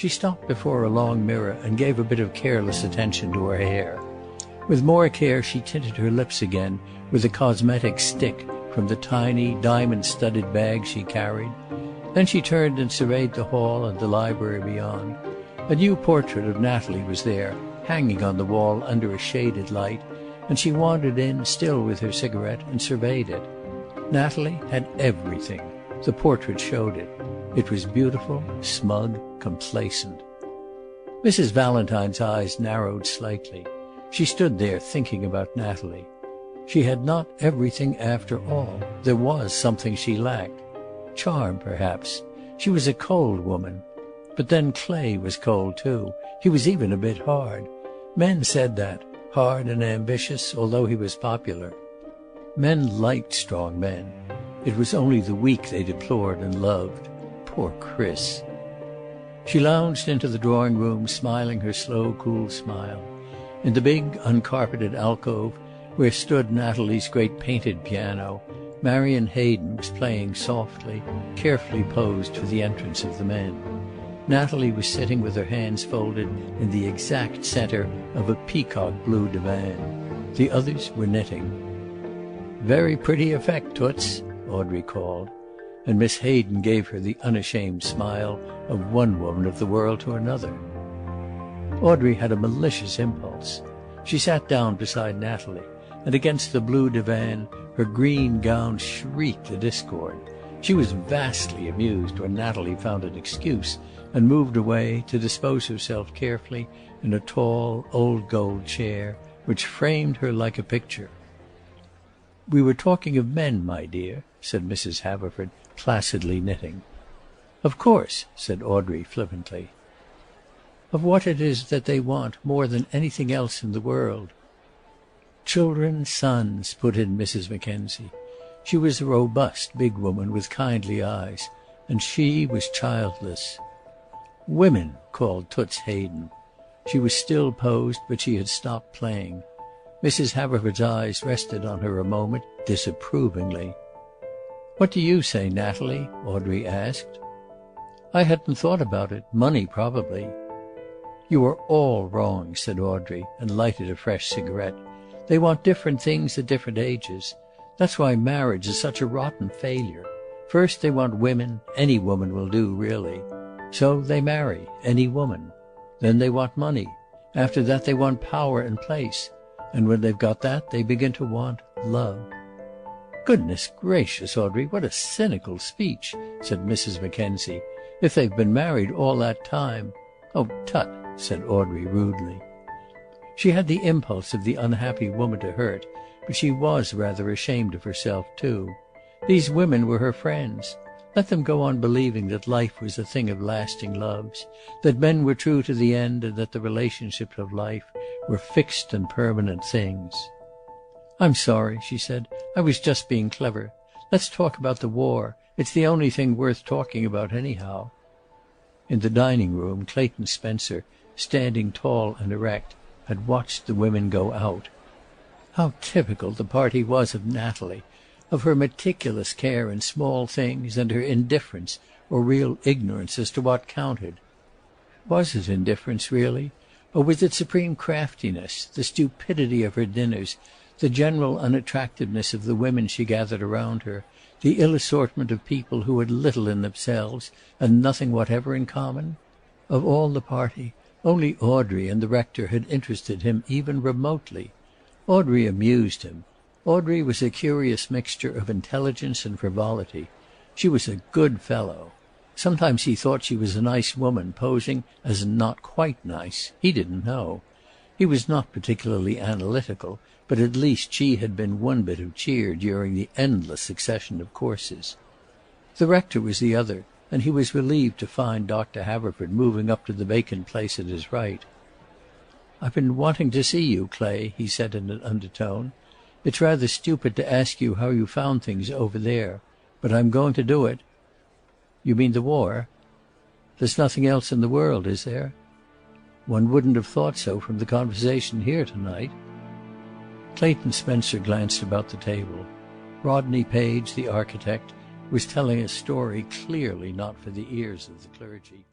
She stopped before a long mirror and gave a bit of careless attention to her hair. With more care she tinted her lips again with a cosmetic stick from the tiny, diamond-studded bag she carried. Then she turned and surveyed the hall and the library beyond. A new portrait of Natalie was there, hanging on the wall under a shaded light, and she wandered in, still with her cigarette, and surveyed it. Natalie had everything. The portrait showed it. It was beautiful, smug, complacent. Mrs. Valentine's eyes narrowed slightly. She stood there thinking about Natalie. She had not everything after all. There was something she lacked. Charm, perhaps. She was a cold woman. But then Clay was cold, too. He was even a bit hard. Men said that, hard and ambitious, although he was popular. Men liked strong men. It was only the weak they deplored and loved. Poor Chris. She lounged into the drawing-room, smiling her slow, cool smile. In the big, uncarpeted alcove, where stood Natalie's great painted piano, Marion Hayden was playing softly, carefully posed for the entrance of the men. Natalie was sitting with her hands folded in the exact center of a peacock blue divan. The others were knitting. "Very pretty effect, Toots," Audrey called, and Miss Hayden gave her the unashamed smile of one woman of the world to another. Audrey had a malicious impulse. She sat down beside Natalie, and against the blue divan her green gown shrieked a discord. She was vastly amused when Natalie found an excuse and moved away to dispose herself carefully in a tall, old gold chair which framed her like a picture. "We were talking of men, my dear," said Mrs. Haverford, placidly knitting. "Of course," said Audrey flippantly. "Of what it is that they want more than anything else in the world." "Children, sons," put in Mrs. Mackenzie. She was a robust, big woman with kindly eyes, and she was childless. "Women," called Toots Hayden. She was still posed, but she had stopped playing. Mrs. Haverford's eyes rested on her a moment, disapprovingly. "What do you say, Natalie?" Audrey asked. "I hadn't thought about it. Money, probably." "You are all wrong," said Audrey, and lighted a fresh cigarette. "They want different things at different ages. That's why marriage is such a rotten failure. First they want women. Any woman will do, really. So they marry, any woman. Then they want money. After that they want power and place. And when they've got that, they begin to want love." "Goodness gracious, Audrey, what a cynical speech," said Mrs. Mackenzie. "If they've been married all that time—" "Oh, tut," said Audrey rudely. She had the impulse of the unhappy woman to hurt, but she was rather ashamed of herself, too. These women were her friends. Let them go on believing that life was a thing of lasting loves, that men were true to the end, and that the relationships of life were fixed and permanent things. "I'm sorry," she said. "I was just being clever. Let's talk about the war. It's the only thing worth talking about, anyhow." In the dining room, Clayton Spencer, standing tall and erect, had watched the women go out. How typical the party was of Natalie, of her meticulous care in small things and her indifference or real ignorance as to what counted. Was it indifference, really? Or was it supreme craftiness, the stupidity of her dinners, the general unattractiveness of the women she gathered around her, the ill assortment of people who had little in themselves and nothing whatever in common? Of all the party, only Audrey and the rector had interested him even remotely. Audrey amused him. Audrey was a curious mixture of intelligence and frivolity. She was a good fellow. Sometimes he thought she was a nice woman posing as not quite nice. He didn't know. He was not particularly analytical, but at least she had been one bit of cheer during the endless succession of courses. The rector was the other, and he was relieved to find Dr. Haverford moving up to the vacant place at his right. "I've been wanting to see you, Clay," he said in an undertone. "It's rather stupid to ask you how you found things over there, but I'm going to do it." "You mean the war?" "There's nothing else in the world, is there?" "One wouldn't have thought so from the conversation here tonight." Clayton Spencer glanced about the table. Rodney Page, the architect, was telling a story clearly not for the ears of the clergy.